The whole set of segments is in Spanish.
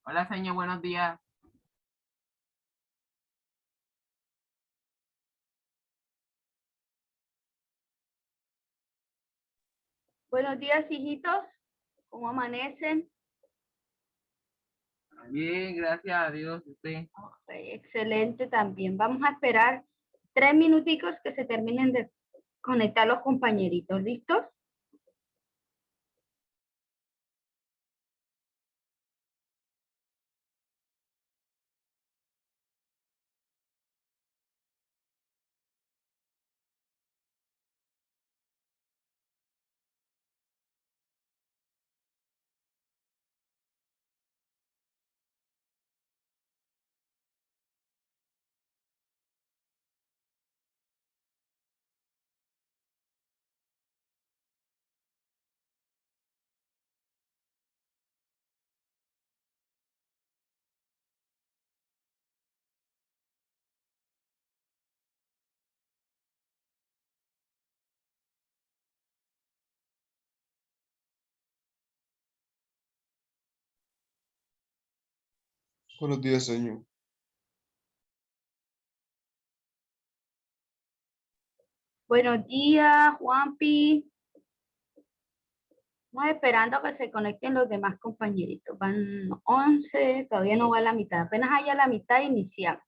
Hola, señor, buenos días. Buenos días, hijitos. ¿Cómo amanecen? Bien, gracias a Dios. Usted. Ok, excelente también. Vamos a esperar 3 minuticos que se terminen de conectar los compañeritos. ¿Listos? Buenos días, señor. Buenos días, Juanpi. Vamos esperando que se conecten los demás compañeritos. Van 11, todavía no va a la mitad. Apenas haya la mitad inicial.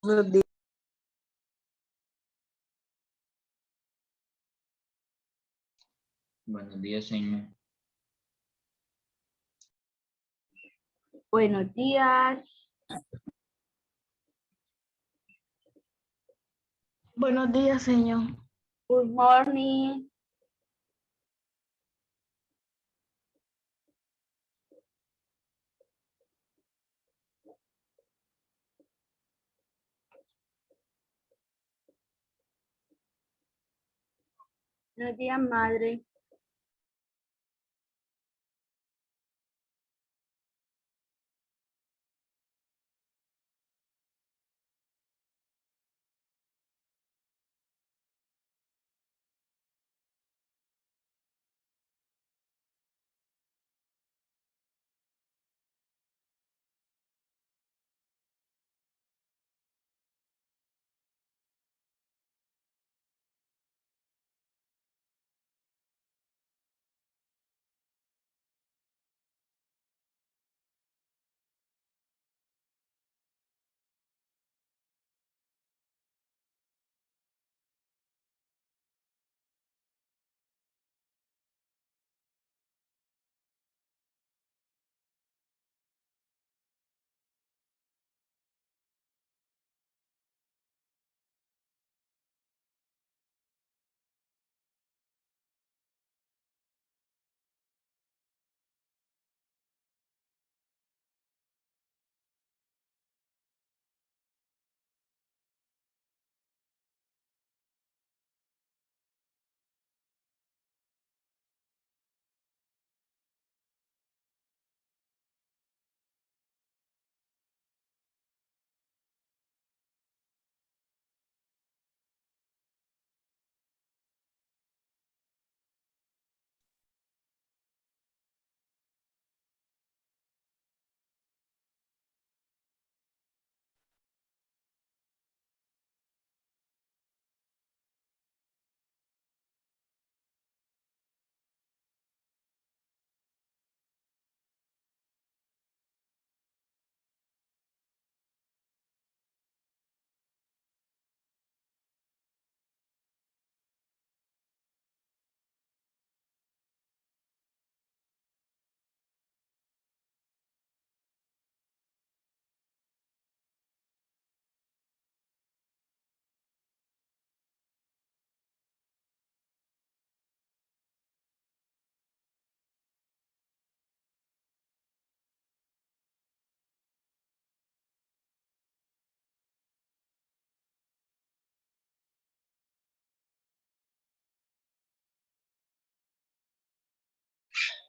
Buenos días. Buenos días, señor. Buenos días. Buenos días, señor. Good morning. Buenos días, madre.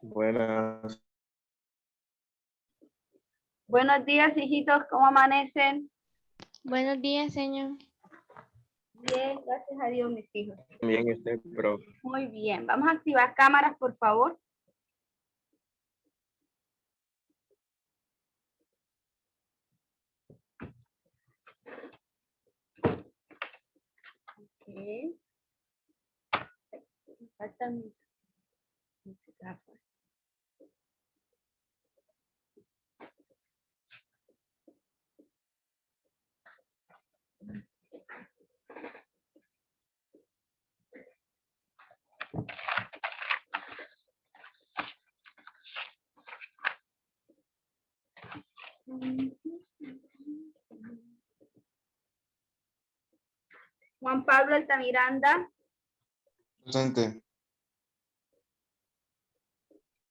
Buenas. Buenos días, hijitos, ¿cómo amanecen? Buenos días, señor. Bien, gracias a Dios, mis hijos. Bien, profe. Muy bien, vamos a activar cámaras, por favor. Ok. Faltan mis gafas. Juan Pablo Altamiranda, Presente.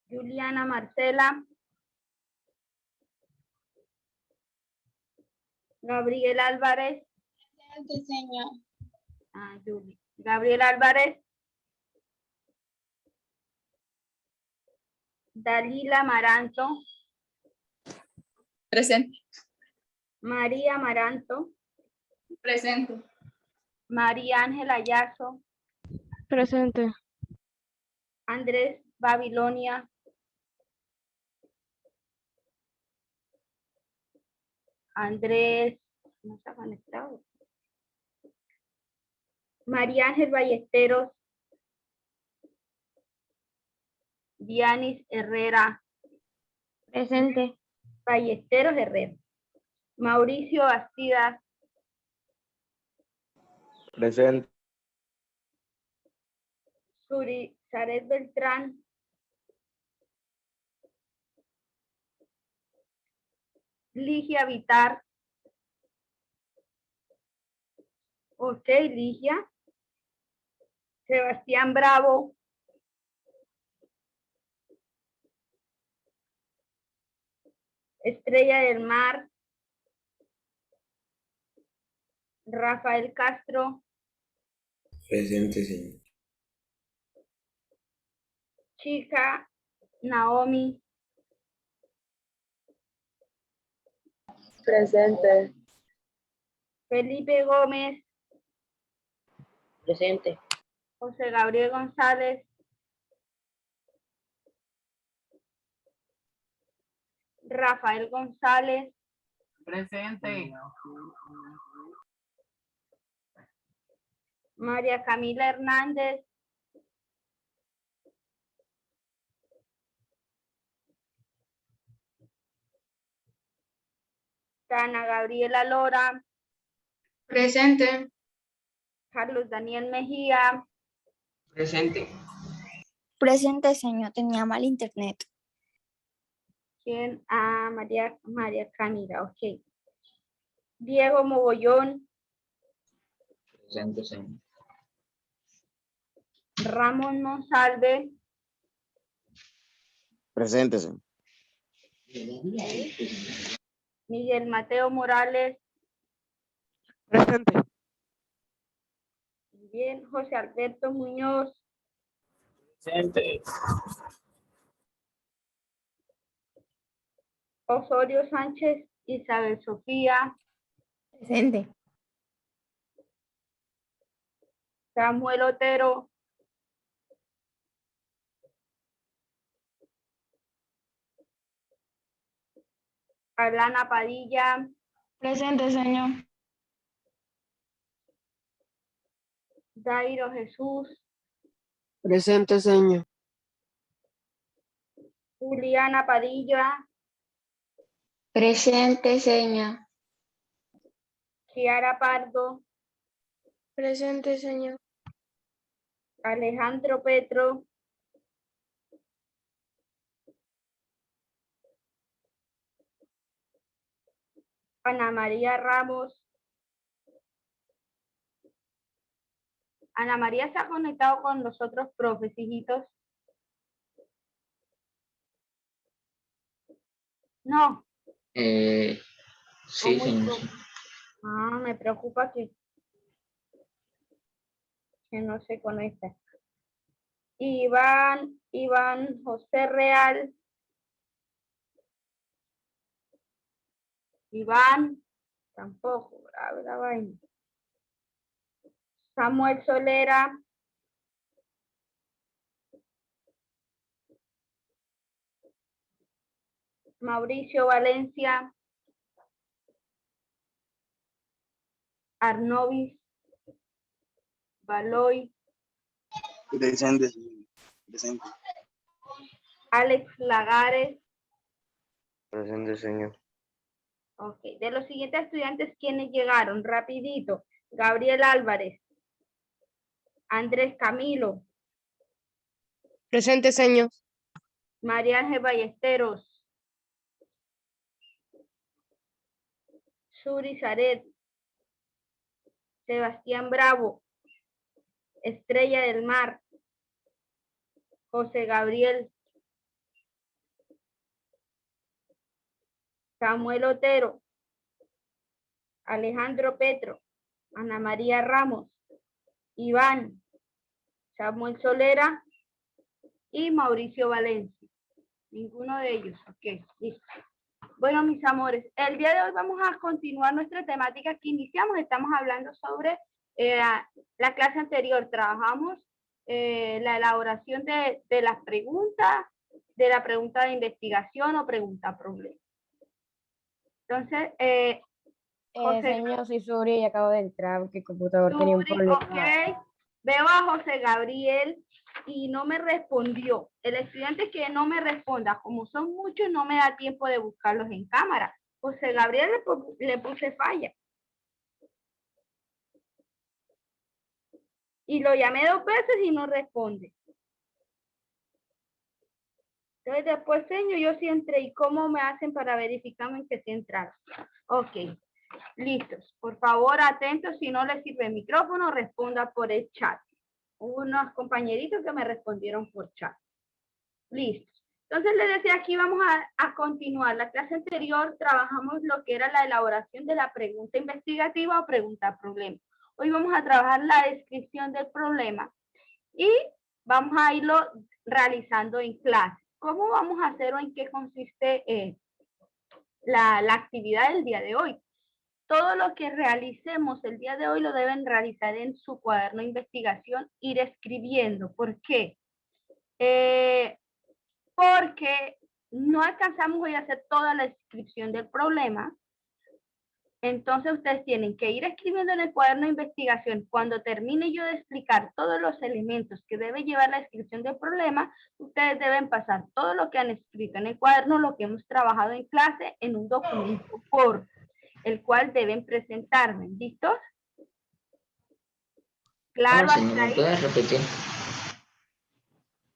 Juliana Marcela, Gabriel Álvarez, Señor. Gabriel Álvarez, Dalila Maranto, Presente. María Maranto, Presente. María Ángela Ayazo, Presente. Andrés Babilonia, Andrés, no está conectado. María Ángel Ballesteros, Dianis Herrera, Presente. Ballesteros Herrera, Mauricio Bastidas, Presente. Suri Saret Beltrán, Ligia Vitar, ok, Ligia, Sebastián Bravo, Estrella del Mar, Rafael Castro, Presente, señor. Chica Naomi, Presente. Felipe Gómez, Presente. José Gabriel González, Rafael González, Presente. María Camila Hernández, Tana Gabriela Lora, Presente. Carlos Daniel Mejía, Presente. Presente, señor. Tenía mal internet. quien a María Camila, ok. Diego Mogollón, Presente, señor. Ramón Monsalve, Presente, señor. Miguel Mateo Morales, Presente. bien, José Alberto Muñoz, Presente. Osorio Sánchez, Isabel Sofía, Presente. Samuel Otero, Alana Padilla, Presente, señor. Dairo Jesús, Presente, señor. Juliana Padilla, Presente, señor. Kiara Pardo, Presente, señor. Alejandro Petro, Ana María Ramos. Ana María se ha conectado con los otros profes, hijitos. No. Sí, señor. Ah, me preocupa que no se conecta. Iván José Real. Iván, tampoco, grave la vaina. Samuel Solera. Mauricio Valencia. Arnovis. Baloy. Presente, señor. Presente. Alex Lagares. Presente, señor. Ok, de los siguientes estudiantes, ¿quiénes llegaron? Rapidito. Gabriel Álvarez. Andrés Camilo. Presente, señor. María Ángel Ballesteros. Suri Zaret. Sebastián Bravo. Estrella del Mar. José Gabriel. Samuel Otero. Alejandro Petro. Ana María Ramos. Iván. Samuel Solera. Y Mauricio Valencia. Ninguno de ellos. Ok, listo. Bueno, mis amores, el día de hoy vamos a continuar nuestra temática que iniciamos. Estamos hablando sobre la clase anterior. Trabajamos la elaboración de las preguntas, de la pregunta de investigación o pregunta problema. Entonces, José, señor, soy Suri y acabo de entrar porque el computador tenía un Suri, problema. ok. Veo a José Gabriel y no me respondió. El estudiante que no me responda, como son muchos, no me da tiempo de buscarlos en cámara. José Gabriel le puse falla. Y lo llamé 2 veces y no responde. Entonces después, señor, yo sí entré. ¿Y cómo me hacen para verificarme que sí entraron? Ok, listos. Por favor, atentos. Si no les sirve el micrófono, responda por el chat. Hubo unos compañeritos que me respondieron por chat. Listo. Entonces les decía, aquí vamos a continuar. La clase anterior trabajamos lo que era la elaboración de la pregunta investigativa o pregunta problema. Hoy vamos a trabajar la descripción del problema y vamos a irlo realizando en clase. ¿Cómo vamos a hacer o en qué consiste la actividad del día de hoy? Todo lo que realicemos el día de hoy lo deben realizar en su cuaderno de investigación, ir escribiendo. ¿Por qué? Porque no alcanzamos hoy a hacer toda la descripción del problema. Entonces ustedes tienen que ir escribiendo en el cuaderno de investigación. Cuando termine yo de explicar todos los elementos que debe llevar la descripción del problema, ustedes deben pasar todo lo que han escrito en el cuaderno, lo que hemos trabajado en clase, en un documento corto, el cual deben presentarme. ¿Listos? Claro, Señor, ¿me puede repetir?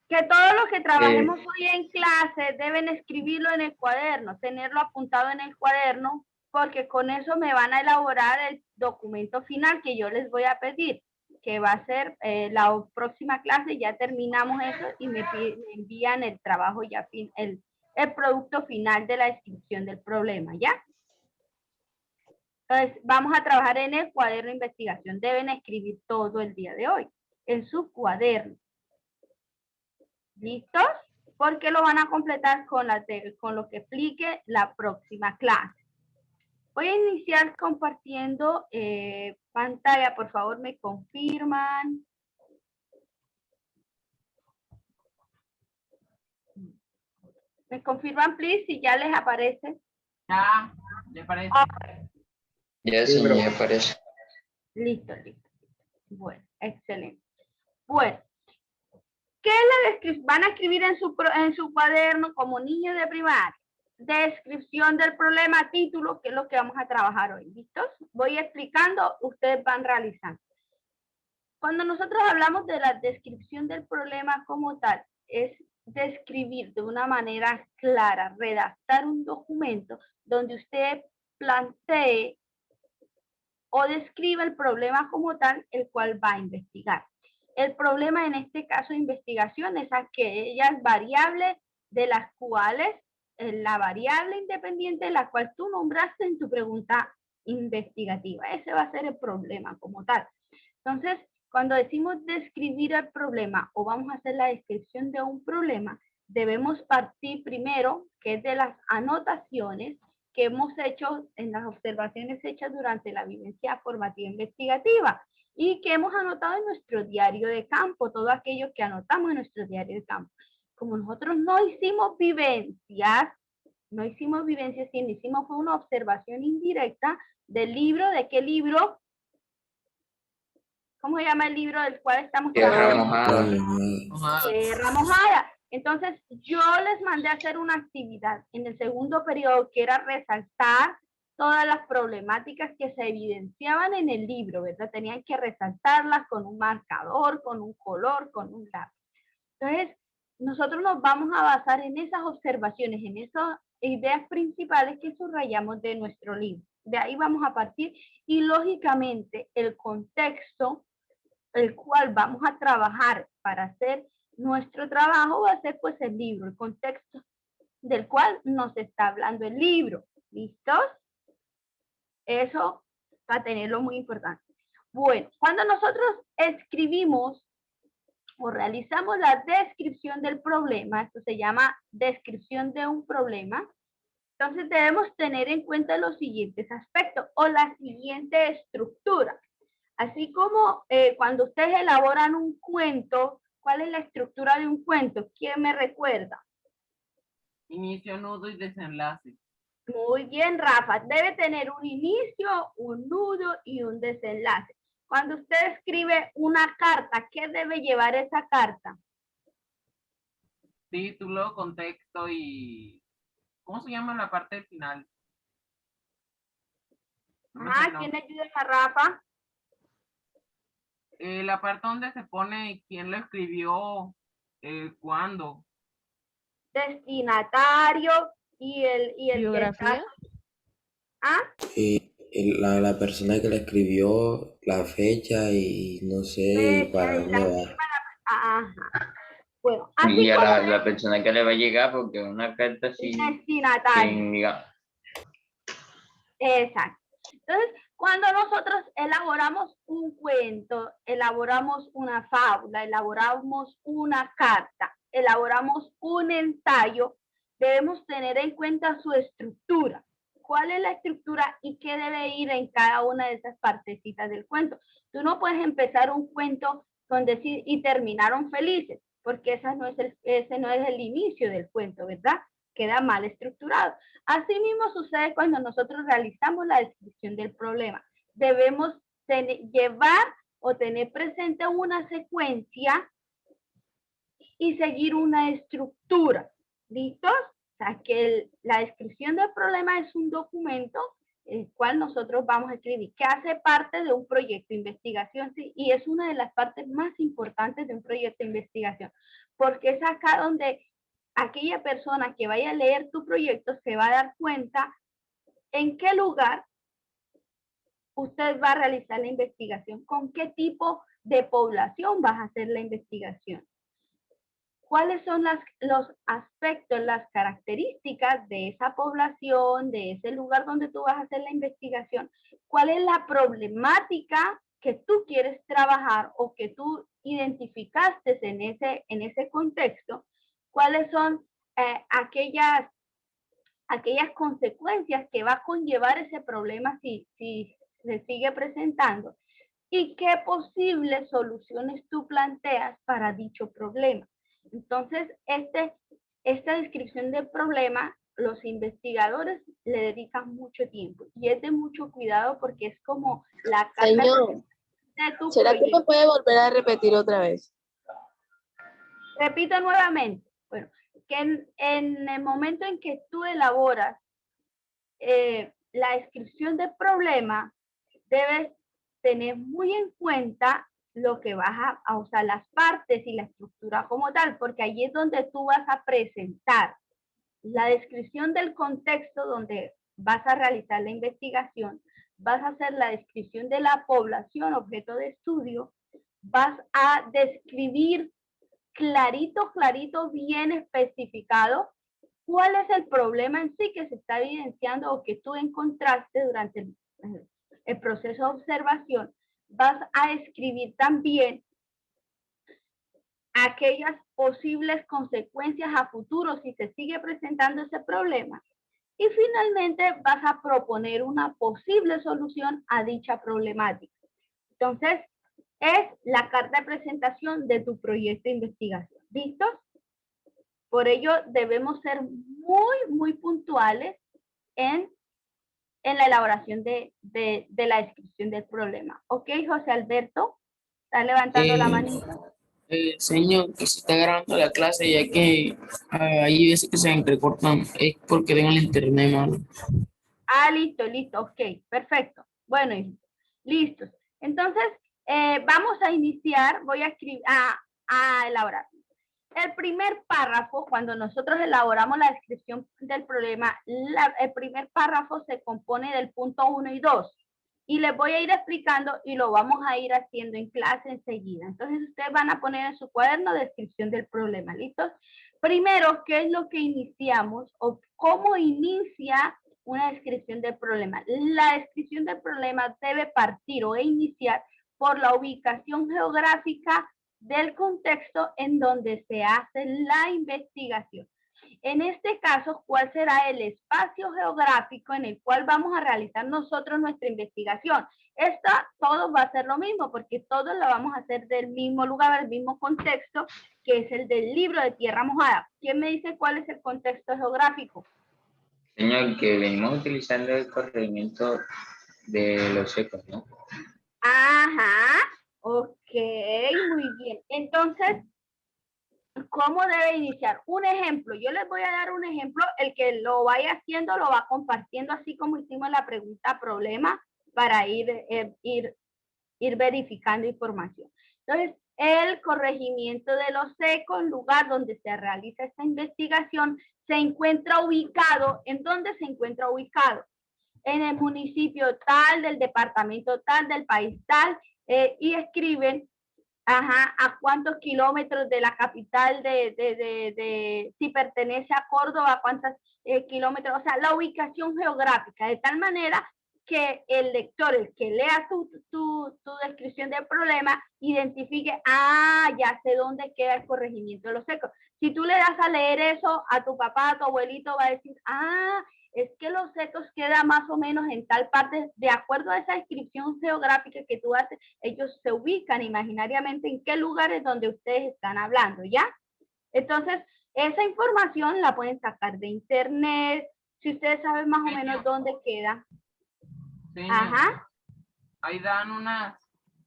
Que todo lo que trabajemos hoy en clase deben escribirlo en el cuaderno, tenerlo apuntado en el cuaderno, porque con eso me van a elaborar el documento final que yo les voy a pedir, que va a ser la próxima clase. Ya terminamos eso y me envían el trabajo ya el producto final de la descripción del problema, ¿ya? Entonces, vamos a trabajar en el cuaderno de investigación. Deben escribir todo el día de hoy en su cuaderno. ¿Listos? Porque lo van a completar con lo que explique la próxima clase. Voy a iniciar compartiendo pantalla. Por favor, me confirman. ¿Me confirman, please, si ya les aparece? Ya, ¿le parece? Okay. Ya, señor, ya aparece. Listo, listo. Bueno, excelente. Bueno, ¿qué es la descripción? Van a escribir en su cuaderno como niños de primaria. Descripción del problema, título, que es lo que vamos a trabajar hoy. ¿Listos? Voy explicando, ustedes van realizando. Cuando nosotros hablamos de la descripción del problema como tal, es describir de una manera clara, redactar un documento donde usted plantee o describa el problema como tal, el cual va a investigar. El problema en este caso de investigación es aquellas variables de las cuales la variable independiente de la cual tú nombraste en tu pregunta investigativa. Ese va a ser el problema como tal. Entonces, Cuando decimos describir el problema o vamos a hacer la descripción de un problema, debemos partir primero, que es de las anotaciones que hemos hecho en las observaciones hechas durante la vivencia formativa investigativa y que hemos anotado en nuestro diario de campo, todo aquello que anotamos en nuestro diario de campo. Como nosotros no hicimos vivencias, sino hicimos fue una observación indirecta del libro. ¿De qué libro? ¿Cómo se llama el libro del cual estamos Tierra trabajando? mojada. Tierra mojada. Entonces, yo les mandé a hacer una actividad en el segundo periodo que era resaltar todas las problemáticas que se evidenciaban en el libro, ¿verdad? Tenían que resaltarlas con un marcador, con un color, con un lápiz. Entonces, nosotros nos vamos a basar en esas observaciones, en esas ideas principales que subrayamos de nuestro libro. De ahí vamos a partir y, lógicamente, el contexto el cual vamos a trabajar para hacer nuestro trabajo va a ser pues el libro, el contexto del cual nos está hablando el libro. ¿Listos? Eso para tenerlo muy importante. Bueno, cuando nosotros escribimos o realizamos la descripción del problema, esto se llama descripción de un problema, entonces debemos tener en cuenta los siguientes aspectos o la siguiente estructura. Así como cuando ustedes elaboran un cuento, ¿cuál es la estructura de un cuento? ¿Quién me recuerda? Inicio, nudo y desenlace. Muy bien, Rafa. Debe tener un inicio, un nudo y un desenlace. Cuando usted escribe una carta, ¿qué debe llevar esa carta? Título, contexto y... ¿Cómo se llama la parte final? No me sé el ¿Quién nombre. ayuda a Rafa? La parte donde se pone quién lo escribió, cuándo. Destinatario y el Biografía. La persona que la escribió, la fecha y no sé para dónde va. Ajá. Bueno, Y así a como la persona que le va a llegar, porque una carta sin, destinatario. digamos, Exacto. Entonces, cuando nosotros elaboramos un cuento, elaboramos una fábula, elaboramos una carta, elaboramos un ensayo, debemos tener en cuenta su estructura. ¿Cuál es la estructura y qué debe ir en cada una de esas partecitas del cuento? Tú no puedes empezar un cuento con decir y terminaron felices, porque ese no es el inicio del cuento, ¿verdad? Queda mal estructurado. Asimismo sucede cuando nosotros realizamos la descripción del problema. Debemos llevar o tener presente una secuencia y seguir una estructura. ¿Listos? O sea, que la descripción del problema es un documento el cual nosotros vamos a escribir, que hace parte de un proyecto de investigación, ¿sí? Y es una de las partes más importantes de un proyecto de investigación, porque es acá donde aquella persona que vaya a leer tu proyecto se va a dar cuenta en qué lugar usted va a realizar la investigación, con qué tipo de población vas a hacer la investigación, cuáles son los aspectos, las características de esa población, de ese lugar donde tú vas a hacer la investigación, cuál es la problemática que tú quieres trabajar o que tú identificaste en ese contexto, cuáles son aquellas consecuencias que va a conllevar ese problema si se sigue presentando y qué posibles soluciones tú planteas para dicho problema. Entonces, esta descripción del problema, los investigadores le dedican mucho tiempo y es de mucho cuidado porque es como la carta de tu ¿será que proyecto. me puede volver a repetir otra vez? Repito nuevamente. Bueno, que en el momento en que tú elaboras la descripción del problema, debes tener muy en cuenta lo que vas a usar, las partes y la estructura como tal, porque allí es donde tú vas a presentar la descripción del contexto donde vas a realizar la investigación, vas a hacer la descripción de la población objeto de estudio, vas a describir clarito, bien especificado cuál es el problema en sí que se está evidenciando o que tú encontraste durante el proceso de observación. vas a escribir también aquellas posibles consecuencias a futuro si se sigue presentando ese problema. Y finalmente vas a proponer una posible solución a dicha problemática. Entonces, es la carta de presentación de tu proyecto de investigación. ¿Listos? Por ello, debemos ser muy puntuales en la elaboración de la descripción del problema. ¿Ok, José Alberto? ¿Está levantando la manita? Señor, que se está grabando la clase, ya que hay veces que se entrecortan, es porque tengo el internet malo. Ah, listo, ok, perfecto. Bueno, listos. Entonces, vamos a iniciar, voy a escribir, a elaborar. El primer párrafo, cuando nosotros elaboramos la descripción del problema, el primer párrafo se compone del punto 1 y 2. Y les voy a ir explicando y lo vamos a ir haciendo en clase enseguida. Entonces, ustedes van a poner en su cuaderno descripción del problema, ¿listos? Primero, ¿qué es lo que iniciamos o cómo inicia una descripción del problema? La descripción del problema debe partir o iniciar por la ubicación geográfica del contexto en donde se hace la investigación. En este caso, ¿cuál será el espacio geográfico en el cual vamos a realizar nosotros nuestra investigación? Todo va a ser lo mismo, porque todos lo vamos a hacer del mismo lugar, del mismo contexto, que es el del libro de Tierra Mojada. ¿Quién me dice cuál es el contexto geográfico? Señor, que venimos utilizando el corregimiento de los secos, ¿no? Ajá, ok, muy bien. Entonces, ¿cómo debe iniciar? Un ejemplo, yo les voy a dar un ejemplo, el que lo vaya haciendo lo va compartiendo así como hicimos la pregunta problema para ir verificando información. Entonces, el corregimiento de los secos, lugar donde se realiza esta investigación, se encuentra ubicado, ¿en dónde se encuentra ubicado? En el municipio tal, del departamento tal, del país tal, y escriben a cuántos kilómetros de la capital si pertenece a Córdoba, a cuántos kilómetros, o sea, la ubicación geográfica, de tal manera que el lector, el que lea tu descripción del problema, identifique, ya sé dónde queda el corregimiento de los secos. Si tú le das a leer eso a tu papá, a tu abuelito, va a decir, es que los secos quedan más o menos en tal parte, de acuerdo a esa descripción geográfica que tú haces, ellos se ubican imaginariamente en qué lugares donde ustedes están hablando, ¿ya? Entonces, esa información la pueden sacar de internet, si ustedes saben más o menos dónde queda. Señor, Ajá. ahí dan unas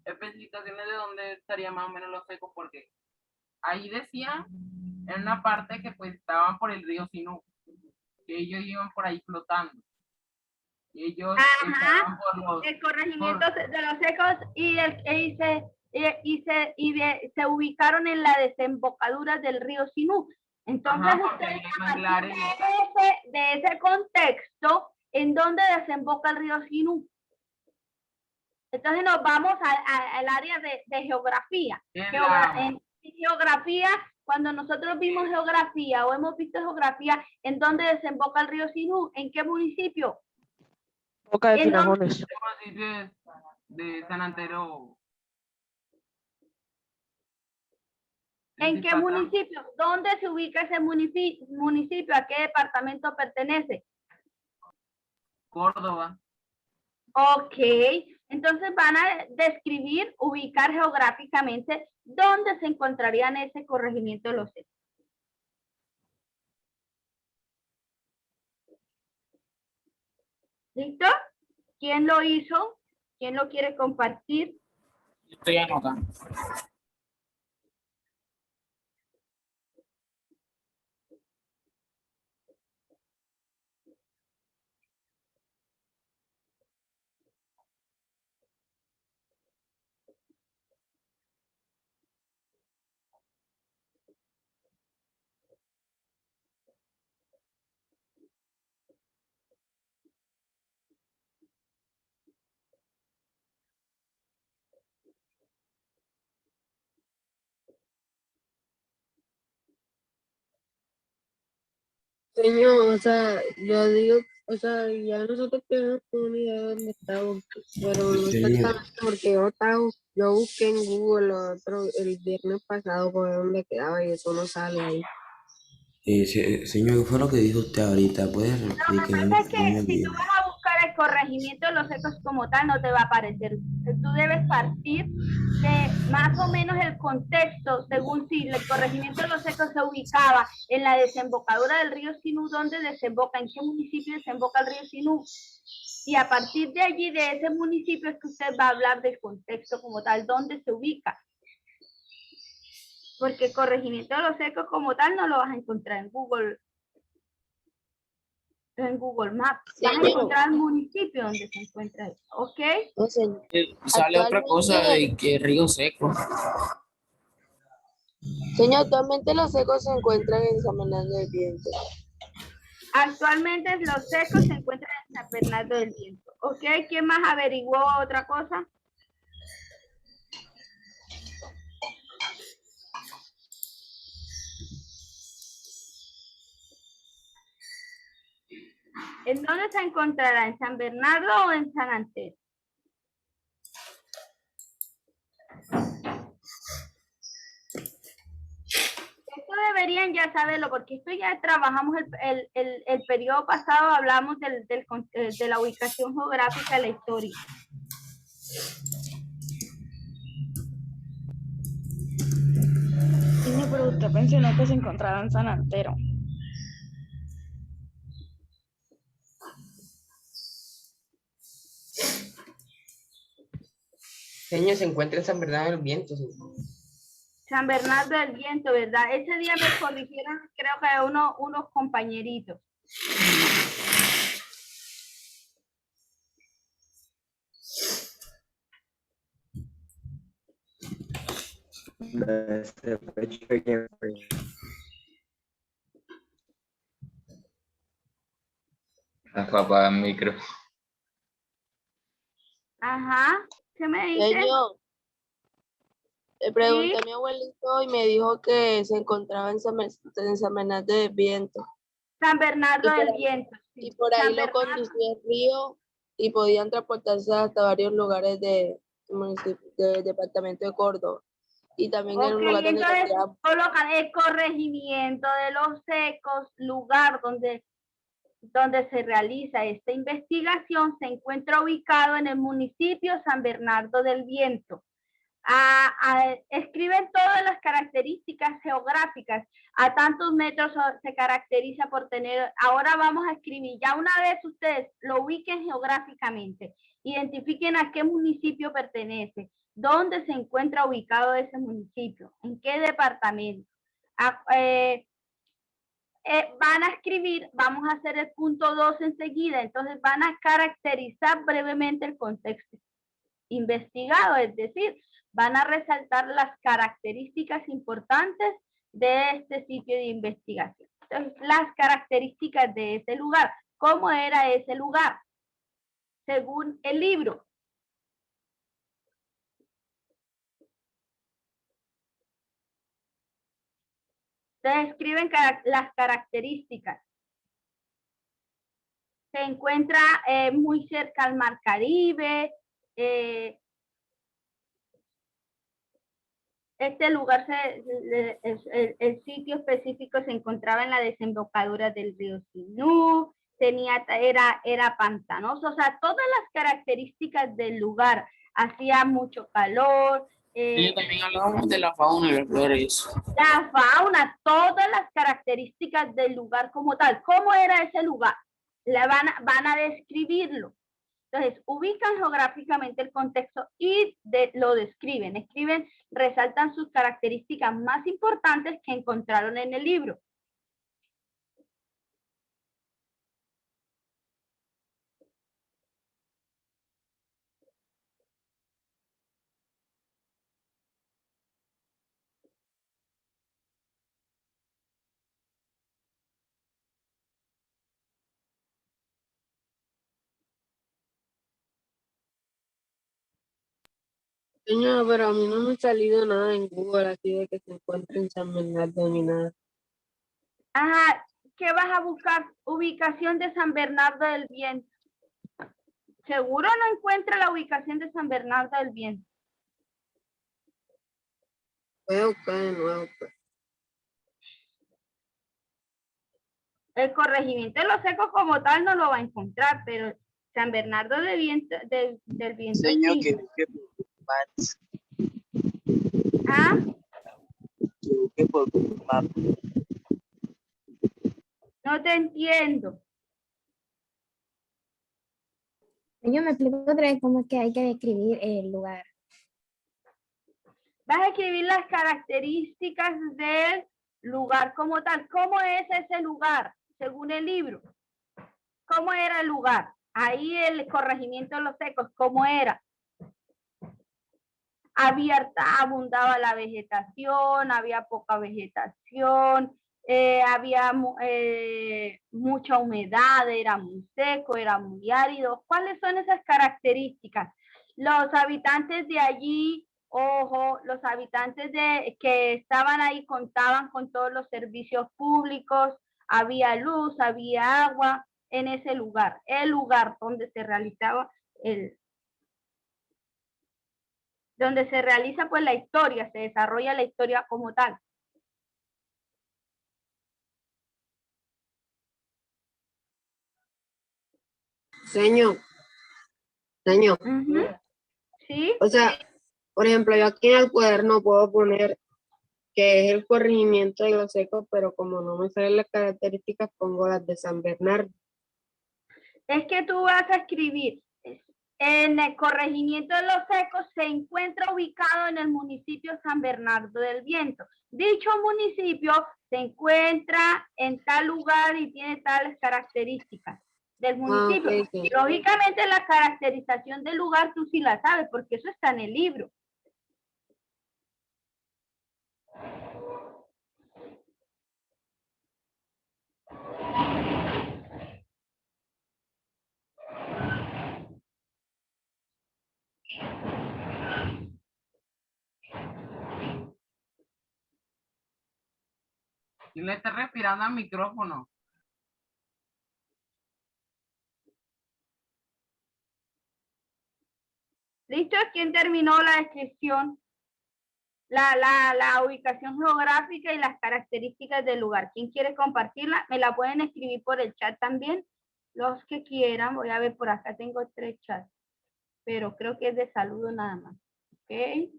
especificaciones de dónde estaría más o menos los secos, porque ahí decían en una parte que pues estaban por el río Sinú, que ellos iban por ahí flotando. Y ellos estaban por los... El corregimiento de los secos se ubicaron en la desembocadura del río Sinú. Entonces, ustedes, de ese contexto, ¿en dónde desemboca el río Sinú? Entonces nos vamos al área de geografía. En geografía, cuando nosotros vimos geografía o hemos visto geografía, ¿en dónde desemboca el río Sinú? ¿En qué municipio? Boca de Finajones. De San Antero. ¿En qué municipio? ¿Dónde se ubica ese municipio? ¿A qué departamento pertenece? Córdoba. Ok, entonces van a describir, ubicar geográficamente dónde se encontrarían ese corregimiento de los secos. ¿Listo? ¿Quién lo hizo? ¿Quién lo quiere compartir? Estoy anotando. Señor, o sea, yo digo O sea, ya nosotros tenemos como una idea de dónde estamos, pero no Señor, exactamente porque yo busqué en Google el viernes pasado por dónde quedaba y eso no sale ahí. señor, ¿qué fue lo que dijo usted ahorita? ¿Puede Lo repetir que que pasa es no me que si tú olvidé? vas a buscar el corregimiento de los secos como tal, no te va a aparecer. Tú debes partir de más o menos el contexto, según si el corregimiento de los secos se ubicaba en la desembocadura del río Sinú, ¿dónde desemboca? ¿En qué municipio desemboca el río Sinú? Y a partir de allí, de ese municipio, es que usted va a hablar del contexto como tal, dónde se ubica. Porque el corregimiento de los secos como tal no lo vas a encontrar en Google Maps. Vas a Señor, encontrar el municipio donde se encuentra eso, ¿ok? no, señor. Sale otra cosa Actualmente, de que río seco. actualmente los secos se encuentran en San Bernardo del Viento. Actualmente los secos se encuentran en San Bernardo del Viento, ¿ok? ¿Quién más averiguó otra cosa? ¿En dónde se encontrará? ¿En San Bernardo o en San Antero? Esto deberían ya saberlo, porque esto ya trabajamos el periodo pasado, hablamos de la ubicación geográfica de la historia. Niño, pero usted mencionó que se encontraba en San Antero. Señor, se encuentra en San Bernardo del Viento, señor. San Bernardo del Viento, ¿verdad? Ese día me corrigieron, creo que unos compañeritos. Papá, micro. Ajá, ¿qué me dice? Señor, le pregunté a mi abuelito y me dijo que se encontraba en San Bernardo del Viento. San Bernardo del Viento. Y Sí. por ahí San lo Bernardo. conducía el río y podían transportarse hasta varios lugares del departamento de Córdoba. Y también en Ok, un lugar donde entonces quedaba. colocan el corregimiento de los secos, lugar donde se realiza esta investigación, se encuentra ubicado en el municipio San Bernardo del Viento. Escriben todas las características geográficas. A tantos metros se caracteriza por tener. Ahora vamos a escribir. Ya una vez ustedes lo ubiquen geográficamente, identifiquen a qué municipio pertenece, dónde se encuentra ubicado ese municipio, en qué departamento. Van a escribir, vamos a hacer el punto 2 enseguida, entonces van a caracterizar brevemente el contexto investigado, es decir, van a resaltar las características importantes de este sitio de investigación. Entonces, las características de ese lugar, ¿cómo era ese lugar? Según el libro. Se describen las características. Se encuentra muy cerca al Mar Caribe. Este lugar, el sitio específico se encontraba en la desembocadura del río Sinú, era pantanoso, o sea, todas las características del lugar, hacía mucho calor. Y también hablábamos de la fauna y las flores. La fauna, todas las características del lugar como tal. ¿Cómo era ese lugar? Van a describirlo. Entonces, ubican geográficamente el contexto y lo describen. Resaltan sus características más importantes que encontraron en el libro. Señor, pero a mí no me ha salido nada en Google así de que se encuentre en San Bernardo ni nada. Ajá, ¿qué vas a buscar? Ubicación de San Bernardo del Viento. Seguro no encuentra la ubicación de San Bernardo del Viento. Voy a buscar de nuevo, pues. El corregimiento de los secos como tal no lo va a encontrar, pero San Bernardo del Viento, del Viento Señor, sí. que busque por Maps. ¿Ah? Que busque por Maps. No te entiendo. Yo me explico otra vez cómo es que hay que describir el lugar. Vas a escribir las características del lugar como tal. ¿Cómo es ese lugar? Según el libro. ¿Cómo era el lugar? Ahí el corregimiento de los secos, ¿cómo era? Abundaba la vegetación, había poca vegetación, había mucha humedad, era muy seco, era muy árido. ¿Cuáles son esas características? Los habitantes de allí, ojo, los habitantes que estaban ahí contaban con todos los servicios públicos, había luz, había agua en ese lugar, el lugar donde se realizaba donde se realiza pues la historia, se desarrolla la historia como tal. Señor. ¿Sí? O sea, por ejemplo, yo aquí en el cuaderno puedo poner que es el corregimiento de los secos, pero como no me salen las características, pongo las de San Bernardo. Es que tú vas a escribir, en el corregimiento de los secos se encuentra ubicado en el municipio San Bernardo del Viento. Dicho municipio se encuentra en tal lugar y tiene tales características del municipio. Okay. Lógicamente la caracterización del lugar tú sí la sabes porque eso está en el libro. Y le está respirando al micrófono. ¿Listo? ¿Quién terminó la descripción? La ubicación geográfica y las características del lugar. ¿Quién quiere compartirla? Me la pueden escribir por el chat también. Los que quieran. Voy a ver, por acá tengo 3 chats. Pero creo que es de saludo nada más. ¿Ok?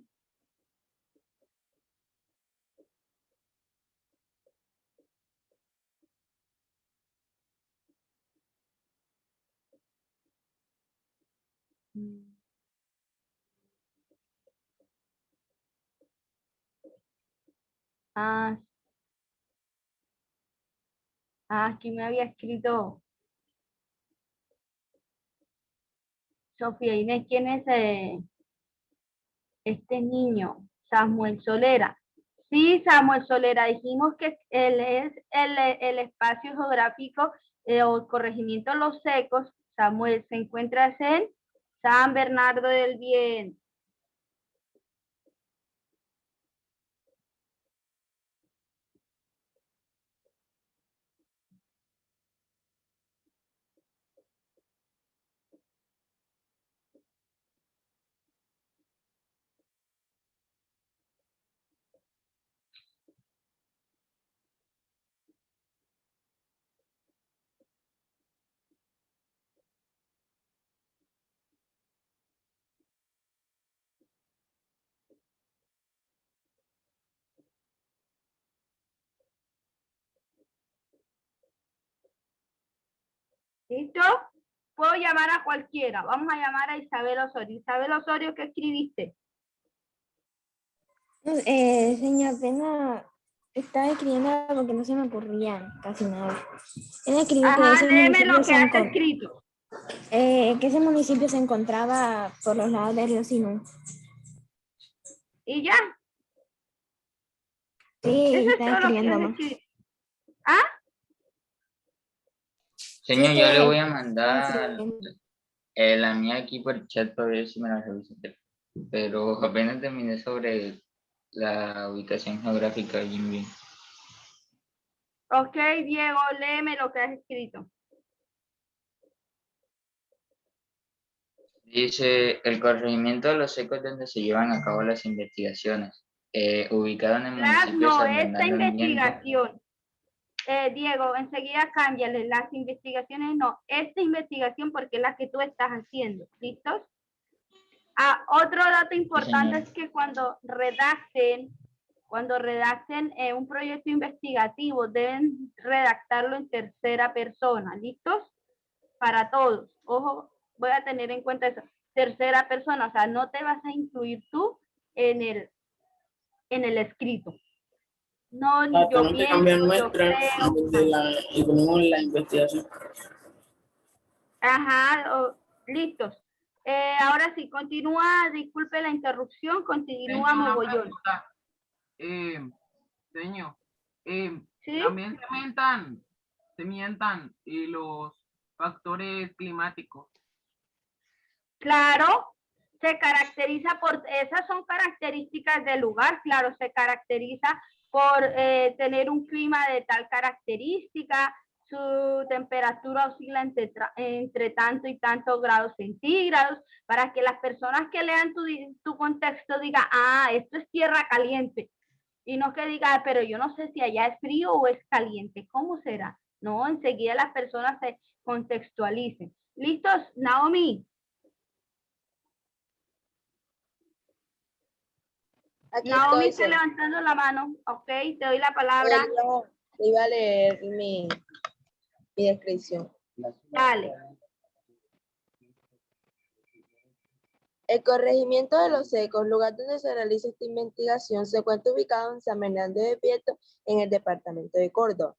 Aquí me había escrito Sofía Inés. ¿Quién es este niño? Samuel Solera. Sí, Samuel Solera, dijimos que él es el espacio geográfico o corregimiento de los secos. Samuel se encuentra en San Bernardo del Viento. ¿Listo? Puedo llamar a cualquiera. Vamos a llamar a Isabel Osorio. Isabel Osorio, ¿qué escribiste? Señor, apenas estaba escribiendo algo porque no se me ocurría casi nada. Escribí que ese léeme lo municipio que has escrito. que ese municipio se encontraba por los lados del río Sinú. ¿Y ya? Sí, Eso es estaba todo lo que escribiendo has más. escrito. ¿Ah? Señor, Sí, yo le voy a mandar escribiendo. la mía aquí por el chat para ver si me la revisa. Pero apenas terminé sobre la ubicación geográfica bien bien. Ok, Diego, léeme lo que has escrito. Dice, el corregimiento de los secos donde se llevan a cabo las investigaciones, ubicado en el municipio de No, San esta Bernardo del Viento. investigación. Diego, enseguida cámbiale. Las investigaciones no. Esta investigación porque es la que tú estás haciendo. ¿Listos? Otro dato importante es que cuando redacten un proyecto investigativo, deben redactarlo en tercera persona. ¿Listos? Para todos. Ojo, voy a tener en cuenta eso. Tercera persona, o sea, no te vas a incluir tú en el escrito. No, La yo tenemos que pienso, cambiar yo nuestra creo. y ponemos la investigación. Ajá, listo. Ahora sí, continúa, disculpe la interrupción, continúa Tengo una Mogollón. pregunta. Señor, ¿Sí? también se mientan los factores climáticos. Claro, se caracteriza esas son características del lugar, claro, se caracteriza por tener un clima de tal característica, su temperatura oscila entre tanto y tanto grados centígrados, para que las personas que lean tu contexto digan, esto es tierra caliente, y no que diga, pero yo no sé si allá es frío o es caliente, ¿cómo será? No, enseguida las personas se contextualicen. ¿Listos, Naomi? Aquí Naomi estoy, está levantando la mano. Ok, te doy la palabra. Iba a leer mi descripción. Dale. El corregimiento de los secos, lugar donde se realiza esta investigación, se encuentra ubicado en San Bernardo de Viento, en el departamento de Córdoba,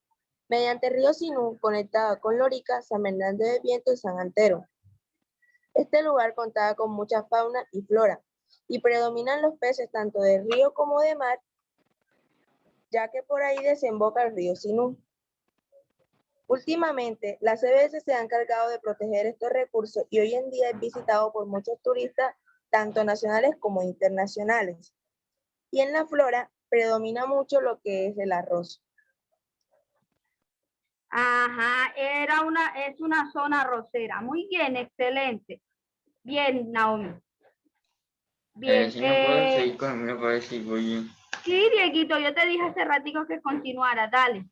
mediante el río Sinú, conectado con Lorica, San Bernardo de Viento y San Antero. Este lugar contaba con mucha fauna y flora, y predominan los peces tanto de río como de mar, ya que por ahí desemboca el río Sinú. Últimamente, las CBS se han encargado de proteger estos recursos y hoy en día es visitado por muchos turistas, tanto nacionales como internacionales. Y en la flora predomina mucho lo que es el arroz. Ajá, es una zona arrocera. Muy bien, excelente. Bien, Naomi. Bien. Si no puedo seguir conmigo, puedo decir, voy. Sí, Dieguito, yo te dije hace ratico que continuara. Dale.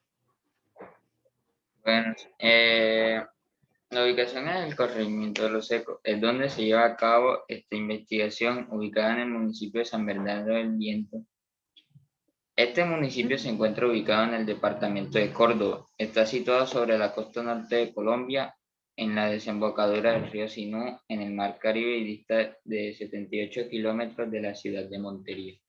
Bueno, la ubicación en el corregimiento de los secos es donde se lleva a cabo esta investigación, ubicada en el municipio de San Bernardo del Viento. Este municipio se encuentra ubicado en el departamento de Córdoba. Está situado sobre la costa norte de Colombia, en la desembocadura del río Sinú, en el mar Caribe, y dista de 78 kilómetros de la ciudad de Montería.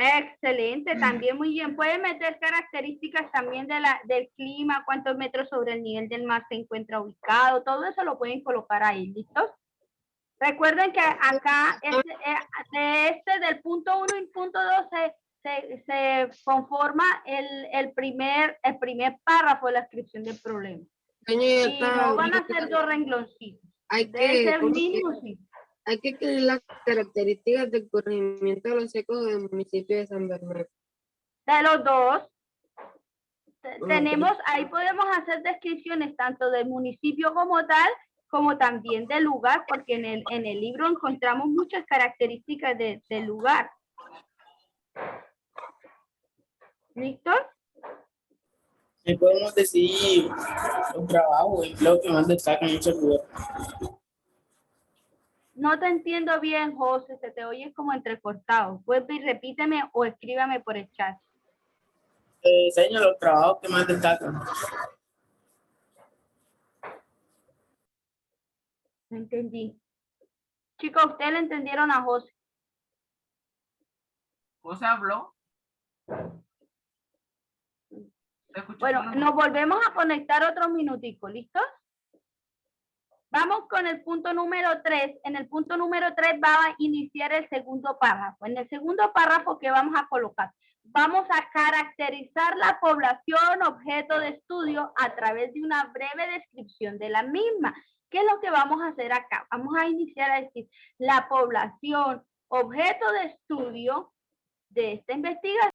Excelente, también muy bien. Pueden meter características también del clima, cuántos metros sobre el nivel del mar se encuentra ubicado, todo eso lo pueden colocar ahí, ¿listos? Recuerden que acá, del punto 1 y punto 2 se conforma el primer párrafo de la descripción del problema. Y no van a ser 2 rengloncitos. Debe ser mínimo, sí. Hay que escribir las características del corregimiento de los secos del municipio de San Bernardo. De los dos. Tenemos, ahí podemos hacer descripciones tanto del municipio como tal, como también del lugar, porque en el libro encontramos muchas características del lugar. ¿Listo? Y podemos decidir los trabajos y lo que más destaca en ese lugar. No te entiendo bien, José, se te oye como entrecortado. Vuelve y repíteme o escríbame por el chat. Enseña los trabajos que más destacan. No entendí. Chicos, ¿ustedes le entendieron a José? ¿José habló? Bueno, nos volvemos a conectar otro minutico, ¿listo? Vamos con el punto número 3. En el punto número 3 va a iniciar el segundo párrafo. En el segundo párrafo, ¿qué vamos a colocar? Vamos a caracterizar la población objeto de estudio a través de una breve descripción de la misma. ¿Qué es lo que vamos a hacer acá? Vamos a iniciar a decir la población objeto de estudio de esta investigación